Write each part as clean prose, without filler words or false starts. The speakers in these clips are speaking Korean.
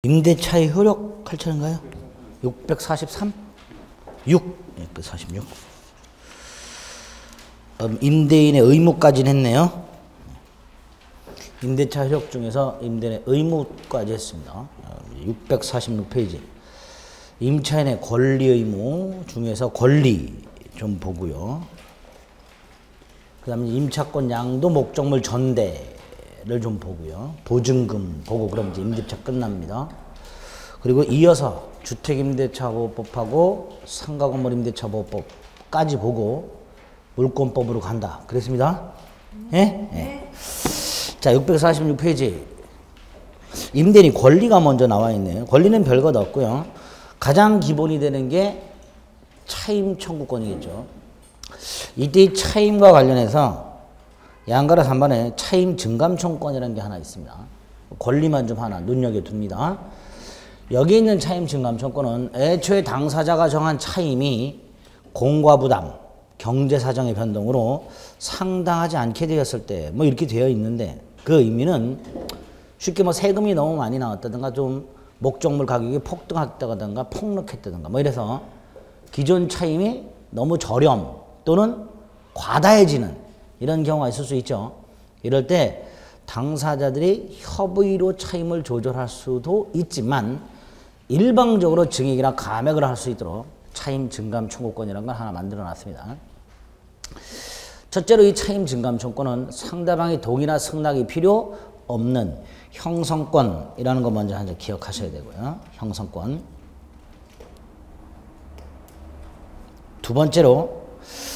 임대차의 효력 할 차례인가요? 643? 646. 임대인의 의무까지는 했네요. 임대차 효력 중에서 임대인의 의무까지 했습니다. 646페이지. 임차인의 권리 의무 중에서 권리 좀 보고요. 그 다음에 임차권 양도 목적물 전대를 좀 보고요. 보증금 보고 그럼 이제 임대차 끝납니다. 그리고 이어서 주택임대차보호법하고 상가건물 임대차보호법까지 보고 물권법으로 간다. 그랬습니다. 예? 네. 자, 646페이지. 임대인이 권리가 먼저 나와 있네요. 권리는 별것 없고요. 가장 기본이 되는 게 차임 청구권이겠죠. 이때 이 차임과 관련해서 양가라 3번에 차임 증감청구권이라는 게 하나 있습니다. 권리만 좀 하나 눈여겨둡니다. 여기 있는 차임 증감청구권은 애초에 당사자가 정한 차임이 공과 부담, 경제사정의 변동으로 상당하지 않게 되었을 때 뭐 이렇게 되어 있는데 그 의미는 쉽게 뭐 세금이 너무 많이 나왔다든가 좀 목적물 가격이 폭등했다든가 폭락했다든가 뭐 이래서 기존 차임이 너무 저렴 또는 과다해지는 이런 경우가 있을 수 있죠. 이럴 때 당사자들이 협의로 차임을 조절할 수도 있지만 일방적으로 증액이나 감액을 할 수 있도록 차임 증감 청구권이라는 걸 하나 만들어 놨습니다. 첫째로 이 차임 증감 청구권은 상대방의 동의나 승낙이 필요 없는 형성권이라는 거 먼저 한번 기억하셔야 되고요. 형성권. 두 번째로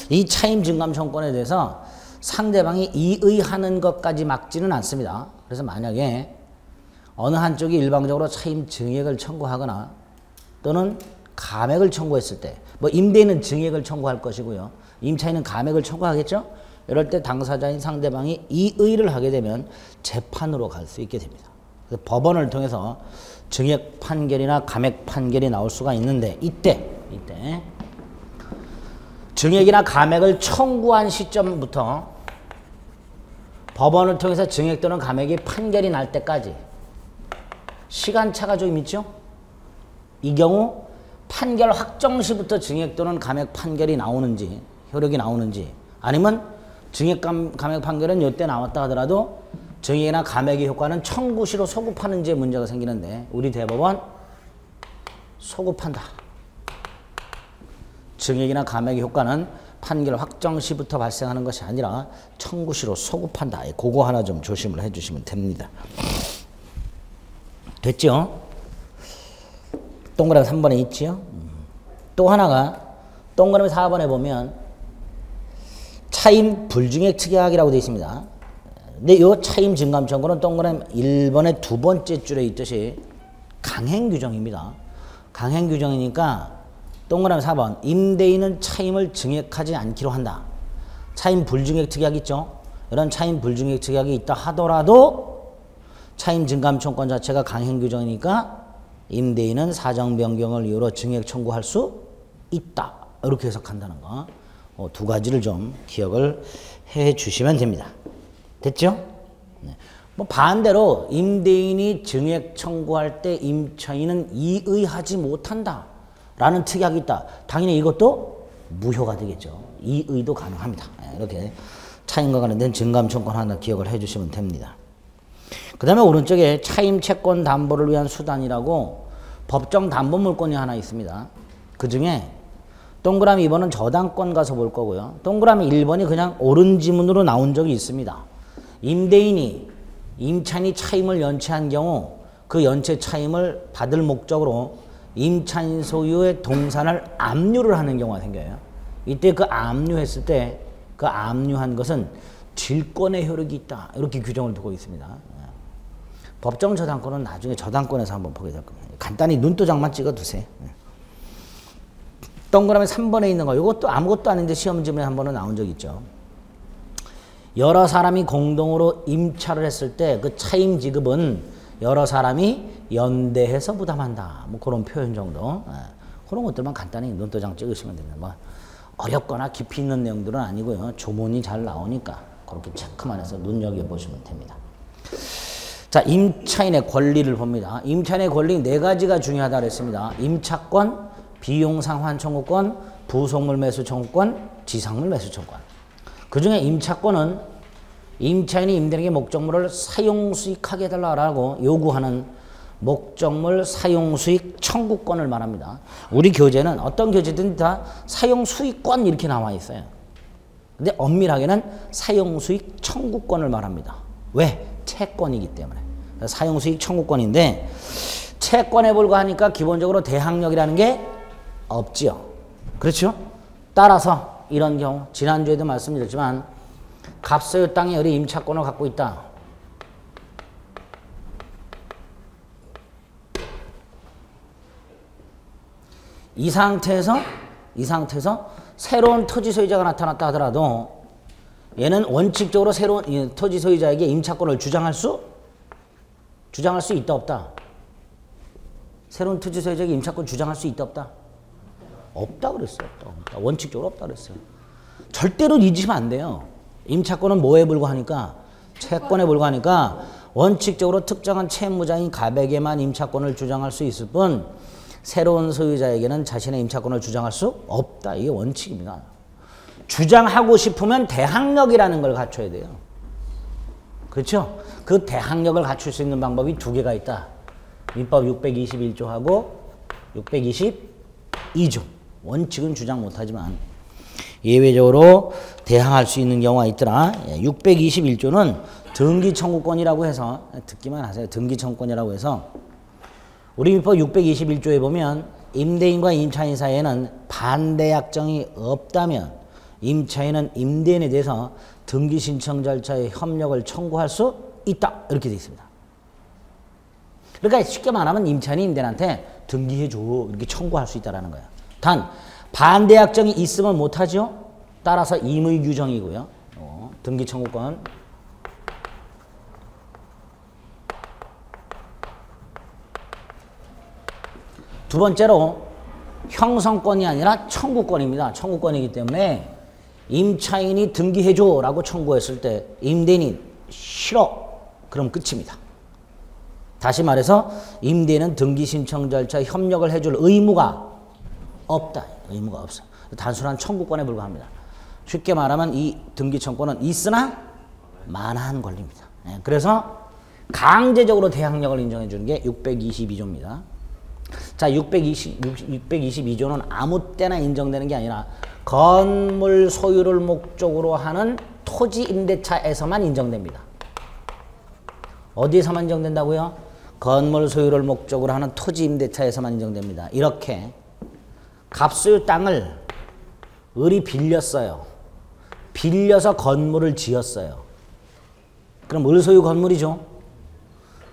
이 차임 증감 청구권에 대해서 상대방이 이의하는 것까지 막지는 않습니다. 그래서 만약에 어느 한쪽이 일방적으로 차임 증액을 청구하거나 또는 감액을 청구했을 때 뭐 임대인은 증액을 청구할 것이고요. 임차인은 감액을 청구하겠죠. 이럴 때 당사자인 상대방이 이의를 하게 되면 재판으로 갈 수 있게 됩니다. 그래서 법원을 통해서 증액 판결이나 감액 판결이 나올 수가 있는데 이때 증액이나 감액을 청구한 시점부터 법원을 통해서 증액 또는 감액이 판결이 날 때까지 시간차가 좀 있죠? 이 경우 판결 확정 시부터 증액 또는 감액 판결이 나오는지 효력이 나오는지 아니면 증액 감액 판결은 이때 나왔다 하더라도 증액이나 감액의 효과는 청구 시로 소급하는지에 문제가 생기는데 우리 대법원 소급한다. 증액이나 감액의 효과는 판결 확정 시부터 발생하는 것이 아니라 청구 시로 소급한다. 그거 하나 좀 조심을 해주시면 됩니다. 됐죠? 동그라미 3번에 있지요? 또 하나가 동그라미 4번에 보면 차임 불증액 특약이라고 되어 있습니다. 근데 이 차임 증감 청구는 동그라미 1번의 두 번째 줄에 있듯이 강행 규정입니다. 강행 규정이니까 동그라미 4번 임대인은 차임을 증액하지 않기로 한다. 차임 불증액 특약이 있죠. 이런 차임 불증액 특약이 있다 하더라도 차임 증감 청구권 자체가 강행 규정이니까 임대인은 사정 변경을 이유로 증액 청구할 수 있다. 이렇게 해석한다는 거. 두 가지를 좀 기억을 해 주시면 됩니다. 됐죠? 네. 뭐 반대로 임대인이 증액 청구할 때 임차인은 이의하지 못한다. 라는 특약이 있다. 당연히 이것도 무효가 되겠죠. 이의도 가능합니다. 네. 이렇게 차임과 관련된 증감 청구권 하나 기억을 해 주시면 됩니다. 그 다음에 오른쪽에 차임 채권 담보를 위한 수단이라고 법정 담보 물권이 하나 있습니다. 그 중에 동그라미 2번은 저당권 가서 볼 거고요. 동그라미 1번이 그냥 옳은 지문으로 나온 적이 있습니다. 임대인이 임차인이 차임을 연체한 경우 그 연체 차임을 받을 목적으로 임차인 소유의 동산을 압류를 하는 경우가 생겨요. 이때 그 압류했을 때 그 압류한 것은 질권의 효력이 있다. 이렇게 규정을 두고 있습니다. 법정 저당권은 나중에 저당권에서 한번 보게 될 겁니다. 간단히 눈도장만 찍어두세요. 동그라미 3번에 있는 거 이것도 아무것도 아닌데 시험 지문에 한 번은 나온 적 있죠. 여러 사람이 공동으로 임차를 했을 때 그 차임 지급은 여러 사람이 연대해서 부담한다. 뭐 그런 표현 정도. 그런 것들만 간단히 눈도장 찍으시면 됩니다. 뭐 어렵거나 깊이 있는 내용들은 아니고요. 조문이 잘 나오니까 그렇게 체크만 해서 눈여겨보시면 됩니다. 자, 임차인의 권리를 봅니다. 임차인의 권리 네 가지가 중요하다고 그랬습니다. 임차권, 비용상환 청구권, 부속물 매수 청구권, 지상물 매수 청구권. 그 중에 임차권은 임차인이 임대인에게 목적물을 사용수익하게 해달라고 요구하는 목적물 사용수익 청구권을 말합니다. 우리 교재는 어떤 교재든 다 사용수익권 이렇게 나와 있어요. 근데 엄밀하게는 사용수익 청구권을 말합니다. 왜? 채권이기 때문에. 사용수익 청구권인데 채권에 불과하니까 기본적으로 대항력이라는 게 없지요. 그렇죠? 따라서 이런 경우 지난주에도 말씀드렸지만 갑소유 땅에 우리 임차권을 갖고 있다. 이 상태에서 새로운 토지 소유자가 나타났다 하더라도 얘는 원칙적으로 새로운 토지 소유자에게 임차권을 주장할 수 있다 없다? 새로운 토지 소유자에게 임차권 주장할 수 있다 없다? 없다 그랬어요. 없다. 원칙적으로 없다 그랬어요. 절대로 잊으시면 안 돼요. 임차권은 뭐에 불과하니까? 채권에 불과하니까 원칙적으로 특정한 채무자인 갑에게만 임차권을 주장할 수 있을 뿐 새로운 소유자에게는 자신의 임차권을 주장할 수 없다. 이게 원칙입니다. 주장하고 싶으면 대항력이라는 걸 갖춰야 돼요. 그렇죠? 그 대항력을 갖출 수 있는 방법이 두 개가 있다. 민법 621조하고 622조. 원칙은 주장 못하지만 예외적으로 대항할 수 있는 경우가 있더라. 621조는 등기청구권이라고 해서 듣기만 하세요. 등기청구권이라고 해서 우리 민법 621조에 보면 임대인과 임차인 사이에는 반대 약정이 없다면 임차인은 임대인에 대해서 등기 신청 절차의 협력을 청구할 수 있다. 이렇게 되어 있습니다. 그러니까 쉽게 말하면 임차인이 임대인한테 등기해줘 이렇게 청구할 수 있다는 거야. 단 반대 약정이 있으면 못하죠. 따라서 임의 규정이고요. 등기 청구권. 두 번째로 형성권이 아니라 청구권입니다. 청구권이기 때문에 임차인이 등기해줘라고 청구했을 때 임대인이 싫어. 그럼 끝입니다. 다시 말해서 임대인은 등기 신청 절차에 협력을 해줄 의무가 없다. 의무가 없어. 단순한 청구권에 불과합니다. 쉽게 말하면 이 등기 청구권은 있으나 만한 권리입니다. 그래서 강제적으로 대항력을 인정해 주는 게 622조입니다. 자, 622조는 아무 때나 인정되는 게 아니라 건물 소유를 목적으로 하는 토지 임대차에서만 인정됩니다. 어디에서만 인정된다고요? 건물 소유를 목적으로 하는 토지 임대차에서만 인정됩니다. 이렇게 갑소유 땅을 을이 빌렸어요. 빌려서 건물을 지었어요. 그럼 을 소유 건물이죠.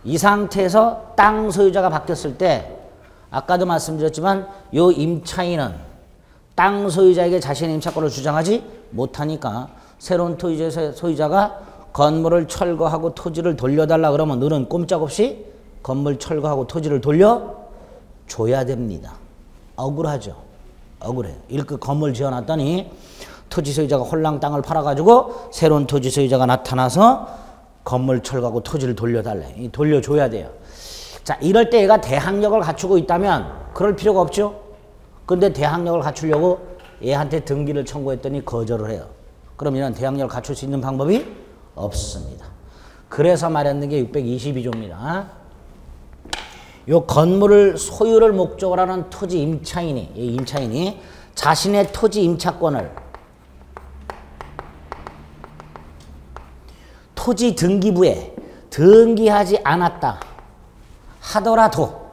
이 상태에서 땅 소유자가 바뀌었을 때 아까도 말씀드렸지만 요 임차인은 땅 소유자에게 자신의 임차권을 주장하지 못하니까 새로운 토지 소유자가 건물을 철거하고 토지를 돌려달라 그러면 을은 꼼짝없이 건물 철거하고 토지를 돌려줘야 됩니다. 억울하죠. 억울해요. 이렇게 건물 지어놨더니 토지 소유자가 홀랑 땅을 팔아가지고 새로운 토지 소유자가 나타나서 건물 철거하고 토지를 돌려달래. 돌려줘야 돼요. 자, 이럴 때 얘가 대항력을 갖추고 있다면 그럴 필요가 없죠. 근데 대항력을 갖추려고 얘한테 등기를 청구했더니 거절을 해요. 그럼 얘는 대항력을 갖출 수 있는 방법이 없습니다. 그래서 마련된 게 622조입니다. 요 건물을 소유를 목적으로 하는 토지 임차인이 자신의 토지 임차권을 토지 등기부에 등기하지 않았다 하더라도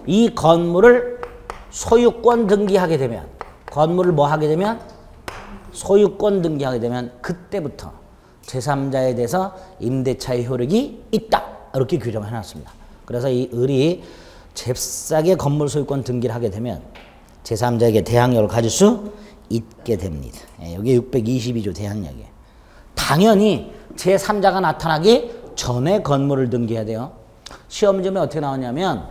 이 건물을 소유권 등기하게 되면 건물을 뭐 하게 되면 소유권 등기하게 되면 그때부터 제3자에 대해서 임대차의 효력이 있다. 이렇게 규정을 해놨습니다. 그래서 이 을이 잽싸게 건물 소유권 등기를 하게 되면 제3자에게 대항력을 가질 수 있게 됩니다. 여기 622조 대항력이에요. 당연히 제3자가 나타나기 전에 건물을 등기해야 돼요. 시험점에 어떻게 나오냐면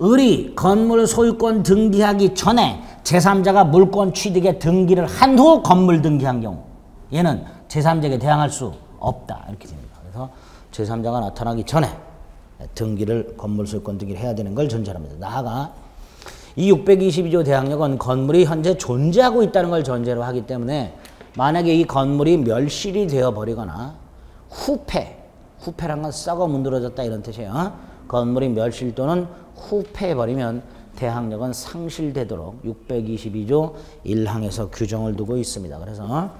을이 건물 소유권 등기하기 전에 제3자가 물권 취득에 등기를 한 후 건물 등기한 경우 얘는 제3자에게 대항할 수 없다. 이렇게 됩니다. 그래서 제3자가 나타나기 전에 등기를 건물 소유권 등기를 해야 되는 걸 전제로 합니다. 나아가 이 622조 대항력은 건물이 현재 존재하고 있다는 걸 전제로 하기 때문에 만약에 이 건물이 멸실이 되어버리거나 후패란 건 썩어 문드러졌다 이런 뜻이에요. 건물이 멸실 또는 후패해버리면 대항력은 상실되도록 622조 1항에서 규정을 두고 있습니다. 그래서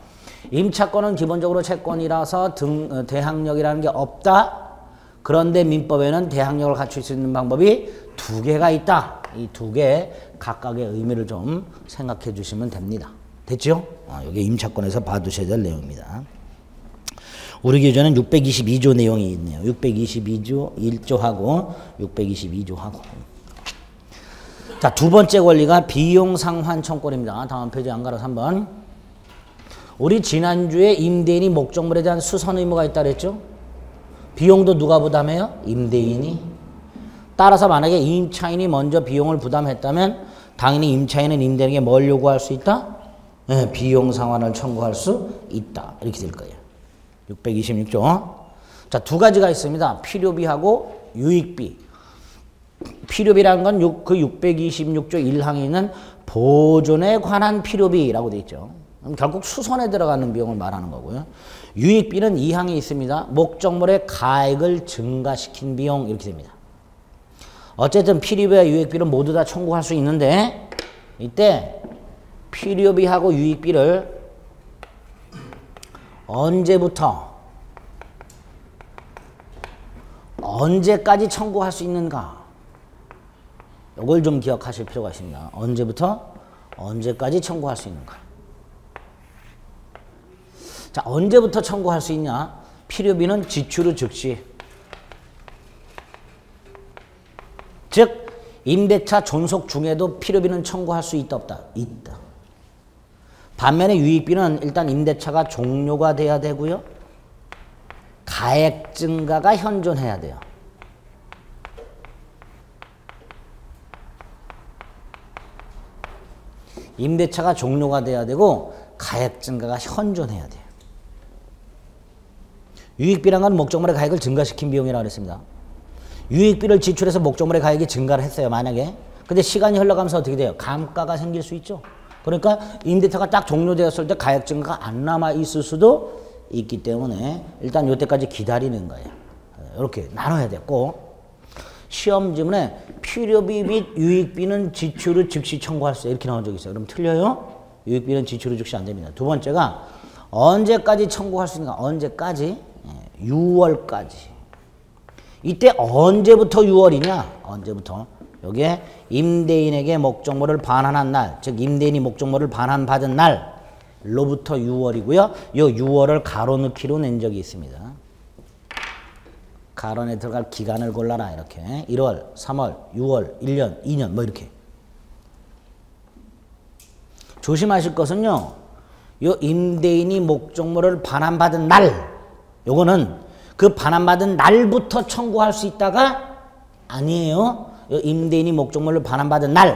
임차권은 기본적으로 채권이라서 대항력이라는 게 없다. 그런데 민법에는 대항력을 갖출 수 있는 방법이 두 개가 있다. 이 두 개 각각의 의미를 좀 생각해 주시면 됩니다. 됐죠? 이게 임차권에서 봐두셔야 될 내용입니다. 우리 교재는 622조 내용이 있네요. 622조 1조하고 622조하고. 자, 두 번째 권리가 비용상환 청구권입니다. 다음 페이지 안 가로 3번. 우리 지난주에 임대인이 목적물에 대한 수선 의무가 있다 그랬죠? 비용도 누가 부담해요? 임대인이. 따라서 만약에 임차인이 먼저 비용을 부담했다면 당연히 임차인은 임대인에게 뭘 요구할 수 있다? 네, 비용 상환을 청구할 수 있다. 이렇게 될 거예요. 626조. 자, 두 가지가 있습니다. 필요비하고 유익비. 필요비라는 건 그 626조 1항에 있는 보존에 관한 필요비라고 되어 있죠. 결국 수선에 들어가는 비용을 말하는 거고요. 유익비는 2항에 있습니다. 목적물의 가액을 증가시킨 비용 이렇게 됩니다. 어쨌든 필요비와 유익비는 모두 다 청구할 수 있는데 이때 필요비하고 유익비를 언제부터 언제까지 청구할 수 있는가? 이걸 좀 기억하실 필요가 있습니다. 언제부터 언제까지 청구할 수 있는가? 자, 언제부터 청구할 수 있냐? 필요비는 지출 후 즉시. 즉 임대차 존속 중에도 필요비는 청구할 수 있다 없다? 있다. 반면에 유익비는 일단 임대차가 종료가 돼야 되고요. 가액 증가가 현존해야 돼요. 임대차가 종료가 돼야 되고 가액 증가가 현존해야 돼요. 유익비란 건 목적물의 가액을 증가시킨 비용이라고 그랬습니다. 유익비를 지출해서 목적물의 가액이 증가를 했어요. 만약에. 근데 시간이 흘러가면서 어떻게 돼요? 감가가 생길 수 있죠. 그러니까 임대차가 딱 종료되었을 때 가액 증가가 안 남아 있을 수도 있기 때문에 일단 이때까지 기다리는 거예요. 이렇게 나눠야 됐고 시험 지문에 필요비 및 유익비는 지출 후 즉시 청구할 수 있어요. 이렇게 나온 적이 있어요. 그럼 틀려요? 유익비는 지출 후 즉시 안 됩니다. 두 번째가 언제까지 청구할 수 있는가? 언제까지? 6월까지. 이때 언제부터 6월이냐? 언제부터? 여기에 임대인에게 목적물을 반환한 날, 즉 임대인이 목적물을 반환받은 날로부터 6월이고요. 요 6월을 가로 넣기로 낸 적이 있습니다. 가론에 들어갈 기간을 골라라 이렇게 1월, 3월, 6월, 1년, 2년 뭐 이렇게. 조심하실 것은요. 요 임대인이 목적물을 반환받은 날 요거는 그 반환받은 날부터 청구할 수 있다가 아니에요. 요 임대인이 목적물을 반환받은 날은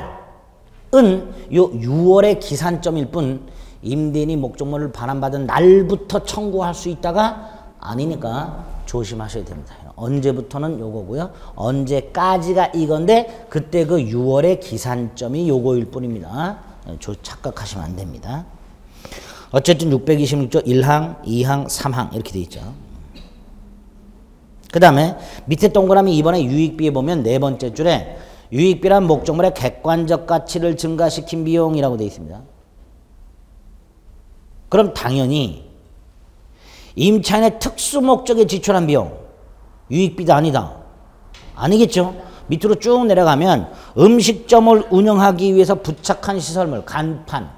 요 6월의 기산점일 뿐 임대인이 목적물을 반환받은 날부터 청구할 수 있다가 아니니까 조심하셔야 됩니다. 언제부터는 요거고요. 언제까지가 이건데 그때 그 6월의 기산점이 요거일 뿐입니다. 착각하시면 안 됩니다. 어쨌든 626조 1항, 2항, 3항 이렇게 돼 있죠. 그 다음에 밑에 동그라미 2번의 유익비에 보면 네 번째 줄에 유익비란 목적물의 객관적 가치를 증가시킨 비용이라고 되어 있습니다. 그럼 당연히 임차인의 특수 목적에 지출한 비용 유익비도 아니다. 아니겠죠. 밑으로 쭉 내려가면 음식점을 운영하기 위해서 부착한 시설물, 간판,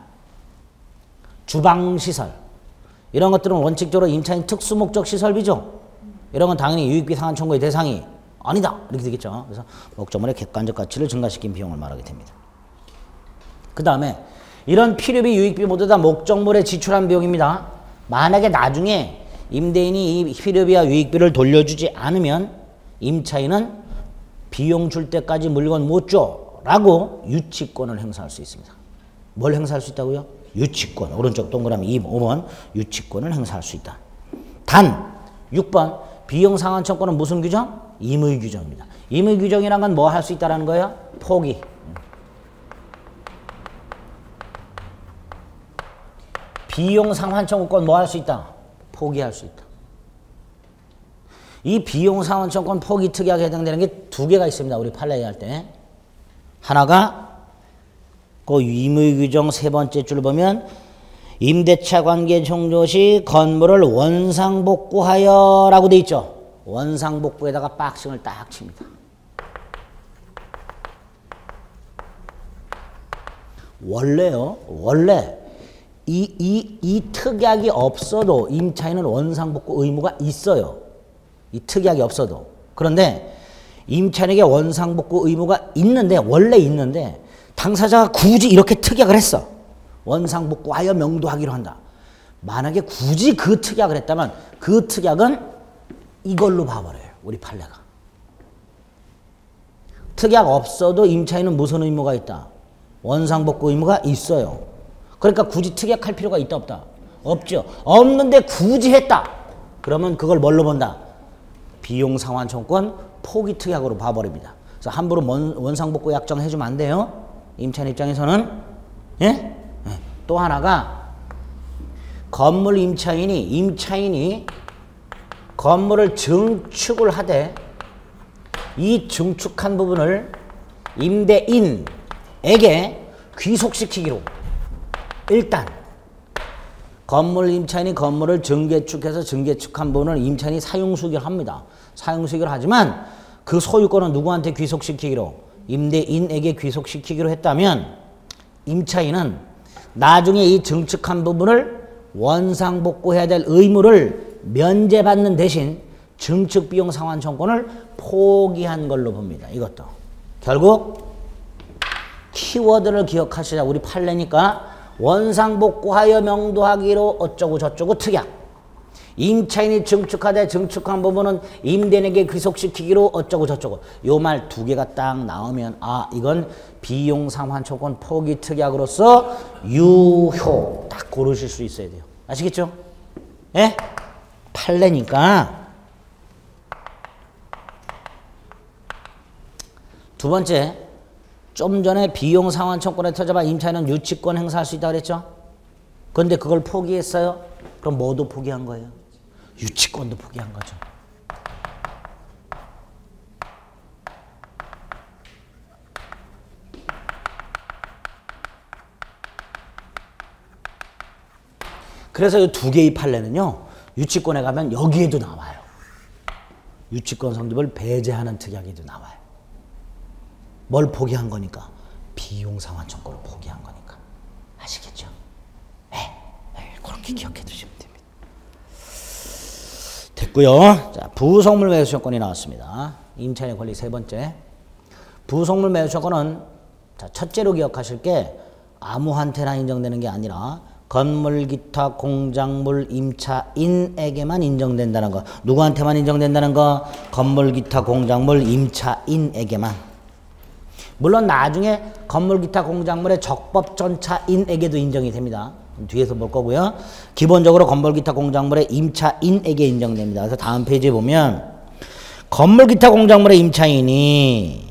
주방시설 이런 것들은 원칙적으로 임차인 특수 목적 시설비죠. 이런 건 당연히 유익비 상환 청구의 대상이 아니다. 이렇게 되겠죠. 그래서 목적물의 객관적 가치를 증가시킨 비용을 말하게 됩니다. 그 다음에 이런 필요비, 유익비 모두 다 목적물에 지출한 비용입니다. 만약에 나중에 임대인이 이 필요비와 유익비를 돌려주지 않으면 임차인은 비용 줄 때까지 물건 못 줘 라고 유치권을 행사할 수 있습니다. 뭘 행사할 수 있다고요? 유치권. 오른쪽 동그라미 5번 유치권을 행사할 수 있다. 단 6번 비용 상환 청구는 무슨 규정? 임의 규정입니다. 임의 규정이란 건 뭐 할 수 있다라는 거예요? 포기. 비용 상환 청구권 뭐 할 수 있다? 포기할 수 있다. 이 비용 상환 청구권 포기 특약에 해당되는 게 두 개가 있습니다. 우리 판례 할 때. 하나가 그 임의 규정 세 번째 줄 보면 임대차 관계 종료 시 건물을 원상복구하여 라고 돼 있죠. 원상복구에다가 박싱을 딱 칩니다. 원래요. 원래 이 특약이 없어도 임차인은 원상복구 의무가 있어요. 이 특약이 없어도. 그런데 임차인에게 원상복구 의무가 있는데 원래 있는데 당사자가 굳이 이렇게 특약을 했어. 원상복구하여 명도하기로 한다. 만약에 굳이 그 특약을 했다면 그 특약은 이걸로 봐버려요. 우리 판례가. 특약 없어도 임차인은 무슨 의무가 있다? 원상복구 의무가 있어요. 그러니까 굳이 특약할 필요가 있다 없다? 없죠. 없는데 굳이 했다. 그러면 그걸 뭘로 본다? 비용상환청권 포기 특약으로 봐버립니다. 그래서 함부로 원상복구 약정 해주면 안 돼요. 임차인 입장에서는. 예? 또 하나가 건물 임차인이 건물을 증축을 하되 이 증축한 부분을 임대인에게 귀속시키기로 일단 건물 임차인이 건물을 증개축해서 증개축한 부분을 임차인이 사용수익을 합니다. 사용수익을 하지만 그 소유권은 누구한테 귀속시키기로? 임대인에게 귀속시키기로 했다면 임차인은 나중에 이 증축한 부분을 원상복구해야 될 의무를 면제받는 대신 증축비용 상환 청구권을 포기한 걸로 봅니다. 이것도. 결국 키워드를 기억하시자. 우리 판례니까 원상복구하여 명도하기로 어쩌고 저쩌고 특약. 임차인이 증축하되 증축한 부분은 임대인에게 귀속시키기로 어쩌고 저쩌고. 요 말 두 개가 딱 나오면 아 이건 비용상환청구권 포기 특약으로서 유효. 딱 고르실 수 있어야 돼요. 아시겠죠? 예? 판례니까. 두 번째. 좀 전에 비용상환청구권에 터져봐 임차인은 유치권 행사할 수 있다고 그랬죠? 그런데 그걸 포기했어요? 그럼 뭐도 포기한 거예요? 유치권도 포기한 거죠. 그래서 이 두 개의 판례는요. 유치권에 가면 여기에도 나와요. 유치권 성립을 배제하는 특약에도 나와요. 뭘 포기한 거니까? 비용상환청구를 포기한 거니까. 아시겠죠? 네. 그렇게 기억해 두시면 됩니다. 됐고요. 자, 부속물 매수 조건이 나왔습니다. 임차인의 권리 세 번째. 부속물 매수 조건은 자, 첫째로 기억하실 게 아무한테나 인정되는 게 아니라 건물, 기타, 공작물, 임차인에게만 인정된다는 거. 누구한테만 인정된다는 거? 건물, 기타, 공작물, 임차인에게만. 물론 나중에 건물, 기타, 공작물의 적법전차인에게도 인정이 됩니다. 뒤에서 볼 거고요. 기본적으로 건물, 기타, 공작물의 임차인에게 인정됩니다. 그래서 다음 페이지에 보면 건물, 기타, 공작물의 임차인이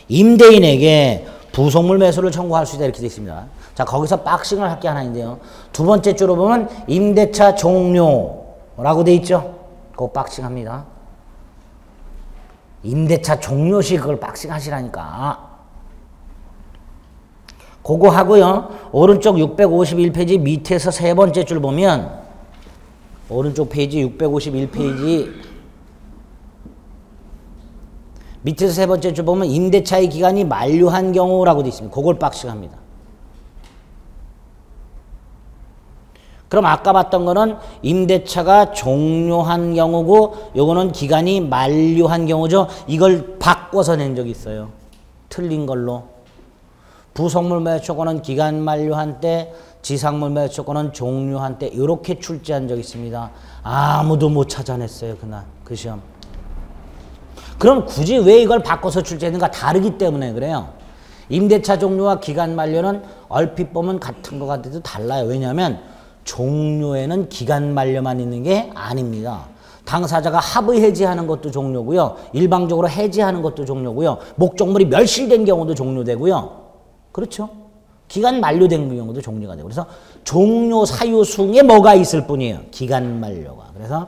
임대인에게 부속물 매수를 청구할 수 있다 이렇게 되어 있습니다. 자, 거기서 박싱을 할 게 하나 있는데요. 두 번째 줄로 보면 임대차 종료라고 되어 있죠. 그거 박싱합니다. 임대차 종료 시 그걸 박싱 하시라니까. 그거 하고요. 오른쪽 651페이지 밑에서 세 번째 줄 보면 오른쪽 페이지 651페이지 밑에서 세 번째 줄 보면 임대차의 기간이 만료한 경우라고 되어 있습니다. 그걸 박싱합니다. 그럼 아까 봤던 거는 임대차가 종료한 경우고 요거는 기간이 만료한 경우죠. 이걸 바꿔서 낸 적이 있어요. 틀린 걸로. 부속물 매수 조건은 기간 만료한 때, 지상물 매수 조건은 종료한 때 이렇게 출제한 적이 있습니다. 아무도 못 찾아냈어요. 그날 그 시험. 그럼 굳이 왜 이걸 바꿔서 출제했는가? 다르기 때문에 그래요. 임대차 종료와 기간 만료는 얼핏 보면 같은 것 같아도 달라요. 왜냐하면 종료에는 기간 만료만 있는 게 아닙니다. 당사자가 합의 해지하는 것도 종료고요. 일방적으로 해지하는 것도 종료고요. 목적물이 멸실된 경우도 종료되고요. 그렇죠? 기간 만료된 경우도 종료가 되고. 그래서 종료 사유 중에 뭐가 있을 뿐이에요. 기간 만료가. 그래서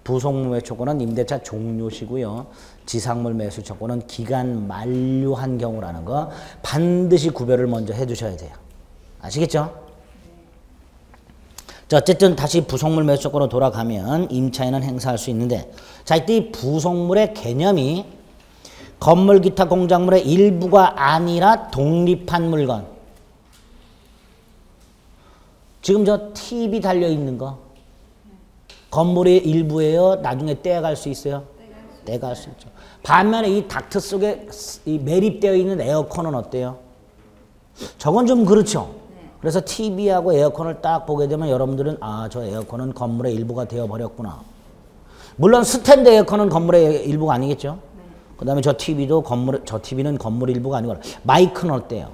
부속물 매수 조건은 임대차 종료시고요. 지상물 매수 조건은 기간 만료한 경우라는 거 반드시 구별을 먼저 해두셔야 돼요. 아시겠죠? 자, 어쨌든 다시 부속물 매수 조건으로 돌아가면 임차인은 행사할 수 있는데, 자, 이때 이 부속물의 개념이 건물 기타 공작물의 일부가 아니라 독립한 물건. 지금 저 TV 달려있는 거 건물의 일부예요? 나중에 떼어갈 수 있어요? 떼어갈 수 있죠. 반면에 이 닥트 속에 이 매립되어 있는 에어컨은 어때요? 저건 좀 그렇죠. 그래서 TV하고 에어컨을 딱 보게 되면 여러분들은 아, 저 에어컨은 건물의 일부가 되어버렸구나. 물론 스탠드 에어컨은 건물의 일부가 아니겠죠. 그 다음에 저 TV도 저 TV는 건물 일부가 아니고 마이크는 어때요?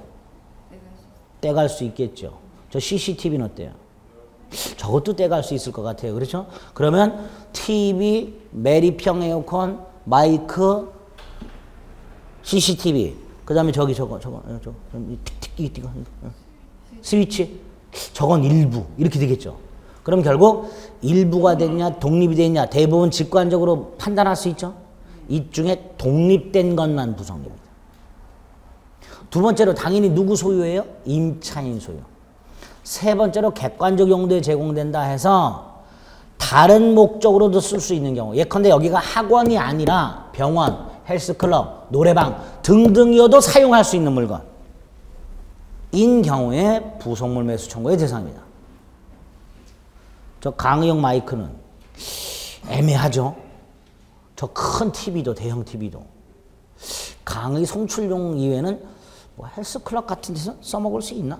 떼갈 수 있겠죠. 저 CCTV는 어때요? 저것도 떼갈 수 있을 것 같아요. 그렇죠? 그러면 TV, 매립형 에어컨, 마이크, CCTV, 그 다음에 저거, 스위치, 저건 일부, 이렇게 되겠죠. 그럼 결국 일부가 됐냐, 독립이 됐냐, 대부분 직관적으로 판단할 수 있죠. 이 중에 독립된 것만 부속입니다. 두 번째로 당연히 누구 소유예요? 임차인 소유. 세 번째로 객관적 용도에 제공된다 해서 다른 목적으로도 쓸 수 있는 경우, 예컨대 여기가 학원이 아니라 병원, 헬스클럽, 노래방 등등이어도 사용할 수 있는 물건 인 경우에 부속물 매수 청구의 대상입니다. 저 강의용 마이크는 애매하죠. 저 큰 TV도, 대형 TV도 강의 송출용 이외에는 뭐 헬스클럽 같은 데서 써먹을 수 있나?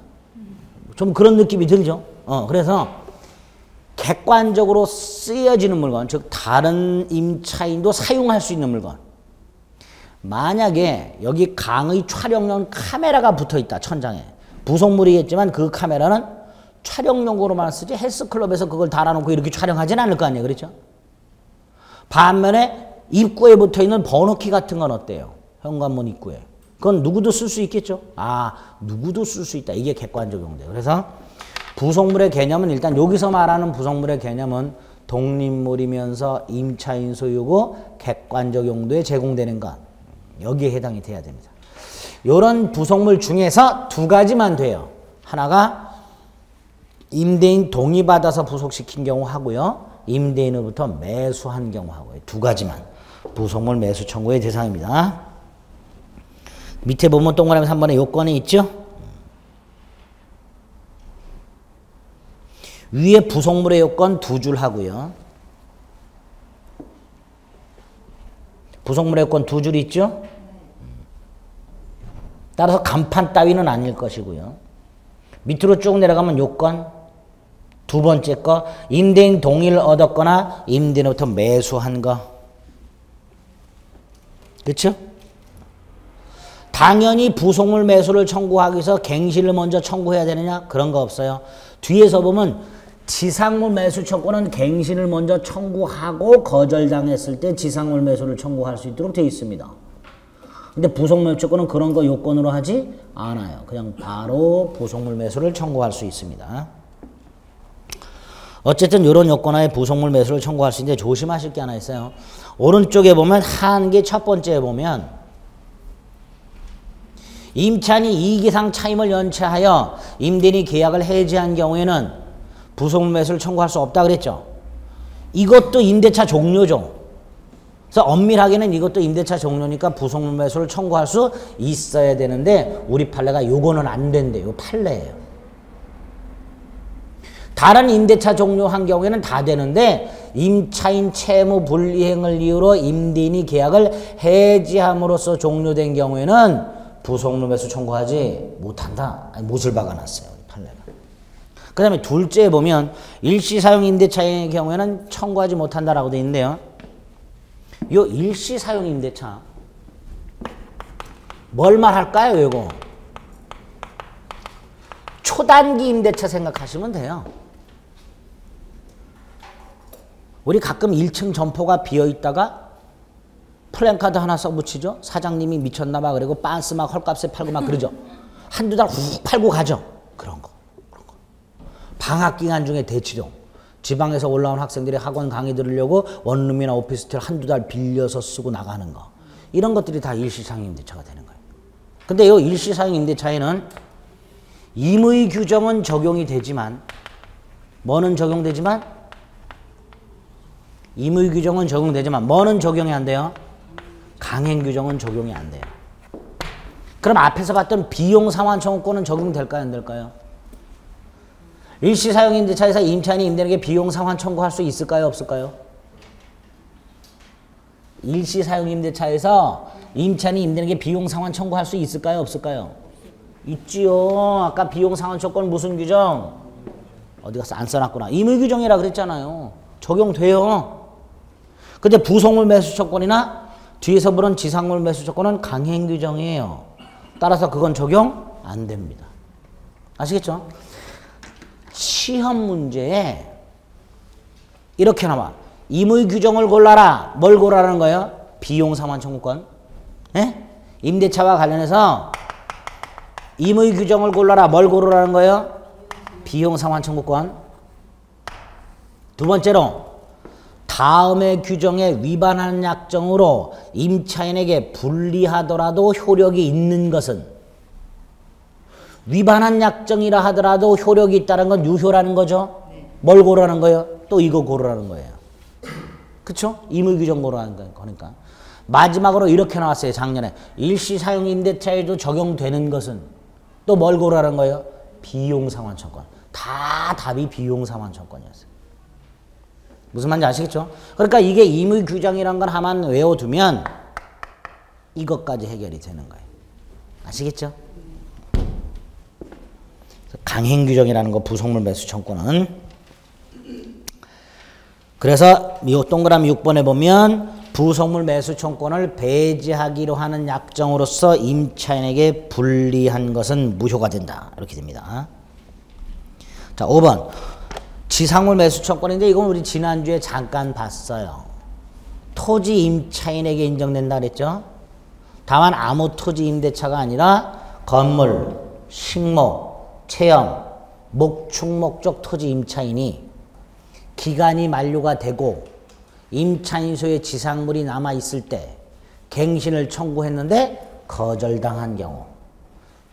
좀 그런 느낌이 들죠. 그래서 객관적으로 쓰여지는 물건, 즉 다른 임차인도 사용할 수 있는 물건. 만약에 여기 강의 촬영용 카메라가 붙어 있다, 천장에. 부속물이겠지만 그 카메라는 촬영용으로만 쓰지 헬스클럽에서 그걸 달아놓고 이렇게 촬영하진 않을 거 아니에요. 그렇죠? 반면에 입구에 붙어 있는 번호키 같은 건 어때요? 현관문 입구에. 그건 누구도 쓸 수 있겠죠? 아, 누구도 쓸 수 있다. 이게 객관적 용도예요. 그래서 부속물의 개념은 일단 여기서 말하는 부속물의 개념은 독립물이면서 임차인 소유고 객관적 용도에 제공되는 것. 여기에 해당이 돼야 됩니다. 이런 부속물 중에서 두 가지만 돼요. 하나가 임대인 동의받아서 부속시킨 경우 하고요. 임대인으로부터 매수한 경우 하고요. 두 가지만 부속물 매수 청구의 대상입니다. 밑에 보면 동그라미 3번에 요건이 있죠? 위에 부속물의 요건 두 줄 하고요. 부속물의 요건 두 줄 있죠? 따라서 간판 따위는 아닐 것이고요. 밑으로 쭉 내려가면 요건 두 번째 거 임대인 동의를 얻었거나 임대인으로부터 매수한 거. 그렇죠? 당연히 부속물 매수를 청구하기 위해서 갱신을 먼저 청구해야 되느냐? 그런 거 없어요. 뒤에서 보면 지상물 매수 청구는 갱신을 먼저 청구하고 거절당했을 때 지상물 매수를 청구할 수 있도록 되어 있습니다. 근데 부속물 매수권은 그런 거 요건으로 하지 않아요. 그냥 바로 부속물 매수를 청구할 수 있습니다. 어쨌든 이런 요건하에 부속물 매수를 청구할 수 있는데 조심하실 게 하나 있어요. 오른쪽에 보면 한개 첫 번째에 보면 임차인이 이익 이상 차임을 연체하여 임대인이 계약을 해지한 경우에는 부속물 매수를 청구할 수 없다 그랬죠. 이것도 임대차 종료죠. 그래서 엄밀하게는 이것도 임대차 종료니까 부속물 매수를 청구할 수 있어야 되는데 우리 판례가 요거는 안 된대요. 요 판례예요. 다른 임대차 종료한 경우에는 다 되는데 임차인 채무 불이행을 이유로 임대인이 계약을 해지함으로써 종료된 경우에는 부속물 매수 청구하지 못한다. 아니, 못을 박아놨어요. 판례가. 그 다음에 둘째 보면 일시사용 임대차의 경우에는 청구하지 못한다라고 되어 있는데요. 이 일시사용 임대차 뭘 말할까요? 이거 초단기 임대차 생각하시면 돼요. 우리 가끔 1층 점포가 비어 있다가 플랜카드 하나 써붙이죠. 사장님이 미쳤나 봐. 그리고 빤스 막 헐값에 팔고 막 그러죠. 한두 달 훅 팔고 가죠. 그런 거. 방학 기간 중에 대치동. 지방에서 올라온 학생들이 학원 강의 들으려고 원룸이나 오피스텔 한두 달 빌려서 쓰고 나가는 거. 이런 것들이 다 일시상용 임대차가 되는 거예요. 근데 이 일시상용 임대차에는 임의 규정은 적용이 되지만 뭐는 적용되지만 임의 규정은 적용되지만 뭐는 적용이 안 돼요? 강행 규정은 적용이 안 돼요. 그럼 앞에서 봤던 비용 상환 청구권은 적용될까요? 안 될까요? 일시사용 임대차에서 임차인이 임대인에게 비용 상환 청구할 수 있을까요? 없을까요? 일시사용 임대차에서 임차인이 임대인에게 비용 상환 청구할 수 있을까요? 없을까요? 있지요. 아까 비용 상환 청구권 무슨 규정? 어디 가서 안 써놨구나. 임의 규정이라 그랬잖아요. 적용돼요. 근데 부속물 매수 청구권이나 뒤에서 부른 지상물 매수 청구권은 강행 규정이에요. 따라서 그건 적용 안 됩니다. 아시겠죠? 시험 문제에 이렇게 나와. 임의 규정을 골라라. 뭘 고르라는 거예요? 비용 상환 청구권. 예? 임대차와 관련해서 임의 규정을 골라라. 뭘 고르라는 거예요? 비용 상환 청구권. 두 번째로 다음의 규정에 위반하는 약정으로 임차인에게 불리하더라도 효력이 있는 것은 위반한 약정이라 하더라도 효력이 있다는 건 유효라는 거죠. 뭘 고르라는 거예요? 또 이거 고르라는 거예요. 그쵸? 임의 규정 고르라는 거예요. 그러니까 마지막으로 이렇게 나왔어요. 작년에 일시사용 임대차에도 적용되는 것은 또 뭘 고르라는 거예요? 비용 상환 청구권. 다 답이 비용 상환 청구권이었어요. 무슨 말인지 아시겠죠? 그러니까 이게 임의 규정이란 걸 하나만 외워두면 이것까지 해결이 되는 거예요. 아시겠죠? 강행 규정이라는 거 부속물 매수 청구는. 그래서 동그라미 6번에 보면 부속물 매수 청구권을 배제하기로 하는 약정으로서 임차인에게 불리한 것은 무효가 된다. 이렇게 됩니다. 자, 5번. 지상물 매수 청구권인데 이건 우리 지난주에 잠깐 봤어요. 토지 임차인에게 인정된다 그랬죠. 다만 아무 토지 임대차가 아니라 건물, 식목, 체험, 목축 목적 토지 임차인이 기간이 만료가 되고 임차인 소유의 지상물이 남아있을 때 갱신을 청구했는데 거절당한 경우,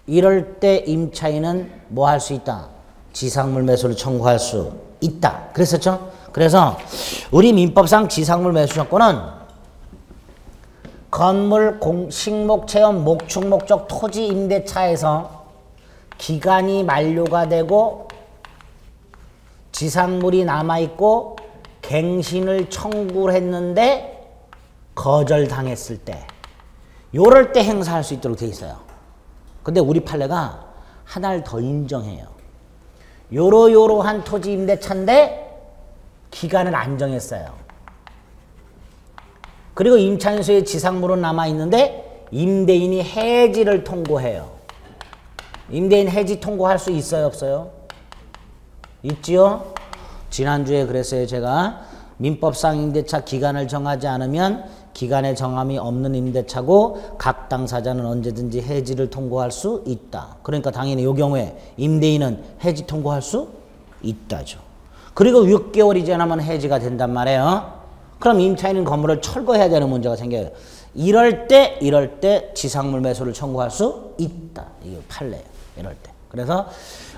이럴 때 임차인은 뭐 할 수 있다? 지상물 매수를 청구할 수 있다. 그랬었죠? 그래서 우리 민법상 지상물 매수 청구는 건물, 식목, 체험, 목축 목적 토지 임대차에서 기간이 만료가 되고 지상물이 남아있고 갱신을 청구를 했는데 거절당했을 때, 요럴 때 행사할 수 있도록 돼 있어요. 근데 우리 판례가 하나를 더 인정해요. 요러요러한 토지 임대차인데 기간을 안 정했어요. 그리고 임차인 소유의 지상물은 남아있는데 임대인이 해지를 통고해요. 임대인 해지 통고할 수 있어요? 없어요? 있지요? 지난주에 그랬어요. 제가 민법상 임대차 기간을 정하지 않으면 기간의 정함이 없는 임대차고 각 당사자는 언제든지 해지를 통고할 수 있다. 그러니까 당연히 이 경우에 임대인은 해지 통고할 수 있다죠. 그리고 6개월이 지나면 해지가 된단 말이에요. 그럼 임차인은 건물을 철거해야 되는 문제가 생겨요. 이럴 때 지상물 매수를 청구할 수 있다. 이게 판례예요. 이럴 때. 그래서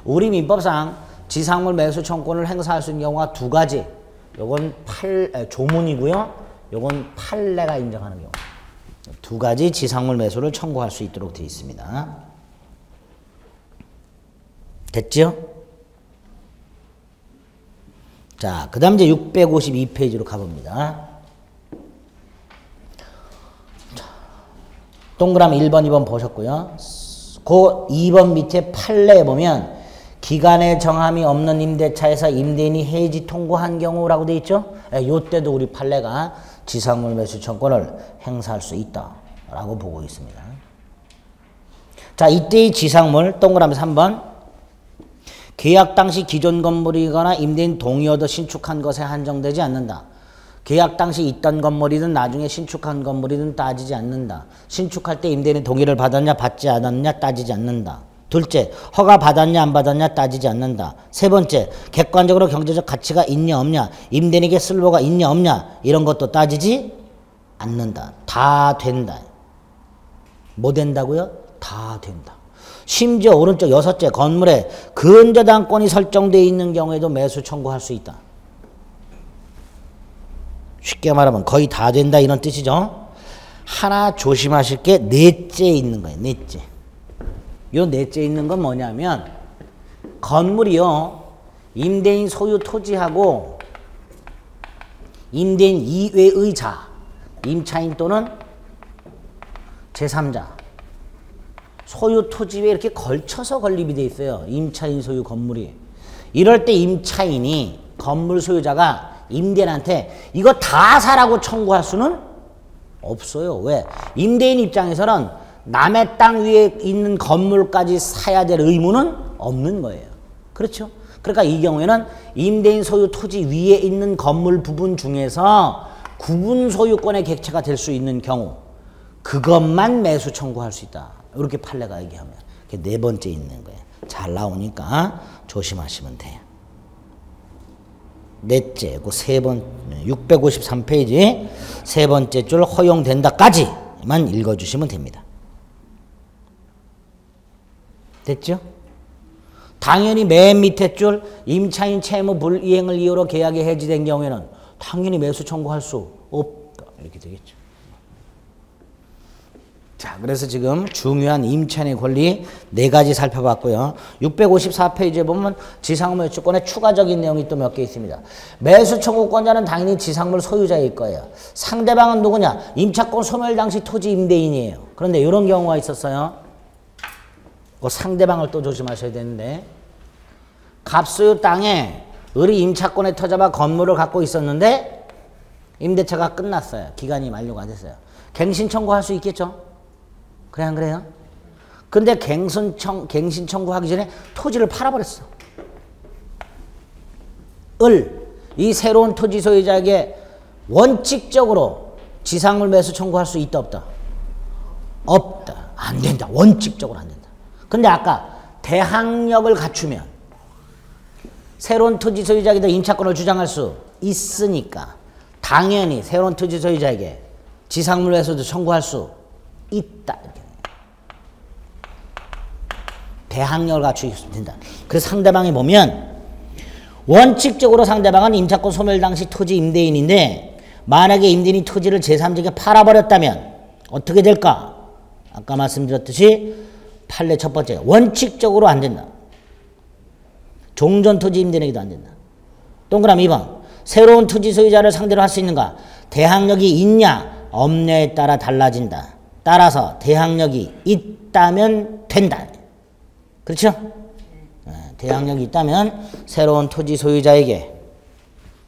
우리 민법상 지상물 매수 청구권을 행사할 수 있는 경우가 두 가지. 요건 조문이고요. 요건 판례가 인정하는 경우. 두 가지 지상물 매수를 청구할 수 있도록 되어 있습니다. 됐죠? 자, 그 다음 이제 652페이지로 가봅니다. 동그라미 1번, 2번 보셨고요. 그 2번 밑에 판례에 보면 기간의 정함이 없는 임대차에서 임대인이 해지 통고한 경우라고 되어 있죠. 요때도 우리 판례가 지상물 매수 청구권을 행사할 수 있다라고 보고 있습니다. 자, 이때의 지상물 동그라미 3번. 계약 당시 기존 건물이거나 임대인 동의 얻어 신축한 것에 한정되지 않는다. 계약 당시 있던 건물이든 나중에 신축한 건물이든 따지지 않는다. 신축할 때 임대인의 동의를 받았냐 받지 않았냐 따지지 않는다. 둘째, 허가 받았냐 안 받았냐 따지지 않는다. 세 번째, 객관적으로 경제적 가치가 있냐 없냐, 임대인에게 쓸모가 있냐 없냐 이런 것도 따지지 않는다. 다 된다. 뭐 된다고요? 다 된다. 심지어 오른쪽 여섯째, 건물에 근저당권이 설정되어 있는 경우에도 매수 청구할 수 있다. 쉽게 말하면 거의 다 된다 이런 뜻이죠. 하나 조심하실 게 넷째 있는 거예요. 넷째. 요 넷째 있는 건 뭐냐면 건물이요. 임대인 소유 토지하고 임대인 이외의 자, 임차인 또는 제3자 소유 토지에 이렇게 걸쳐서 건립이 돼 있어요. 임차인 소유 건물이. 이럴 때 임차인이 건물 소유자가 임대인한테 이거 다 사라고 청구할 수는 없어요. 왜? 임대인 입장에서는 남의 땅 위에 있는 건물까지 사야 될 의무는 없는 거예요. 그렇죠? 그러니까 이 경우에는 임대인 소유 토지 위에 있는 건물 부분 중에서 구분 소유권의 객체가 될 수 있는 경우 그것만 매수 청구할 수 있다. 이렇게 판례가 얘기하면 그게 네 번째 있는 거예요. 잘 나오니까 조심하시면 돼요. 넷째, 그 세 번, 653페이지 세 번째 줄 허용된다까지만 읽어주시면 됩니다. 됐죠? 당연히 맨 밑에 줄 임차인 채무 불이행을 이유로 계약이 해지된 경우에는 당연히 매수 청구할 수 없다. 이렇게 되겠죠. 자, 그래서 지금 중요한 임차인의 권리 네 가지 살펴봤고요. 654페이지에 보면 지상물 매수권에 추가적인 내용이 또 몇 개 있습니다. 매수 청구권자는 당연히 지상물 소유자일 거예요. 상대방은 누구냐? 임차권 소멸 당시 토지 임대인이에요. 그런데 이런 경우가 있었어요. 그 상대방을 또 조심하셔야 되는데 갑소유 땅에 을이 임차권에 터잡아 건물을 갖고 있었는데 임대차가 끝났어요. 기간이 만료가 됐어요. 갱신 청구할 수 있겠죠? 그래 안 그래요? 근데 갱신 청구하기 전에 토지를 팔아버렸어. 이 새로운 토지 소유자에게 원칙적으로 지상물 매수 청구할 수 있다 없다? 없다. 안 된다. 원칙적으로 안 된다. 근데 아까 대항력을 갖추면 새로운 토지 소유자에게 임차권을 주장할 수 있으니까 당연히 새로운 토지 소유자에게 지상물 매수도 청구할 수 있다. 이렇게. 대항력을 갖추면 된다. 그래서 상대방이 보면 원칙적으로 상대방은 임차권 소멸 당시 토지 임대인인데 만약에 임대인이 토지를 제3자에게 팔아버렸다면 어떻게 될까? 아까 말씀드렸듯이 판례 첫 번째 원칙적으로 안 된다. 종전 토지 임대인에게도 안 된다. 동그라미 2번 새로운 토지 소유자를 상대로 할 수 있는가? 대항력이 있냐 없냐에 따라 달라진다. 따라서 대항력이 있다면 된다. 그렇죠? 대항력이 있다면 새로운 토지 소유자에게